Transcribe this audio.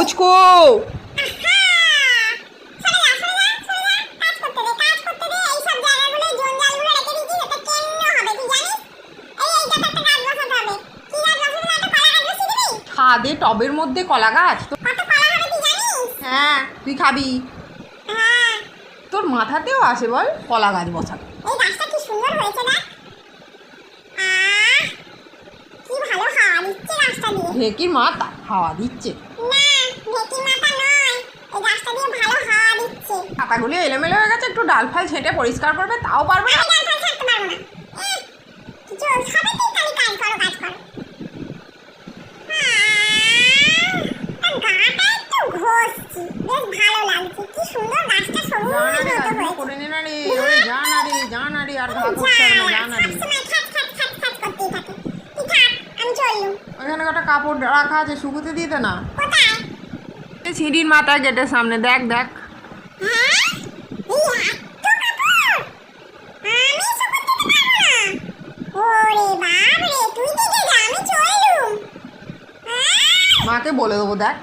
পুচকু ছাদে টবের মধ্যে কলা গাছ। হ্যাঁ তুই খাবি? তোর মাথাতেও আসে বল কলা গাছ বসানো? ঢেকির মাথা হাওয়া দিচ্ছে। পাতাগুলো এলোমেলো হয়ে গেছে, একটু ডাল ফাল ছেঁটে পরিষ্কার করবে, তাও পারবে না। ওখানে একটা কাপড় রাখা আছে, শুকুতে দিতে না? সিঁড়ির মাথায় গেটের সামনে দেখ দেখ। মাকে বলে দেবো, দেখ।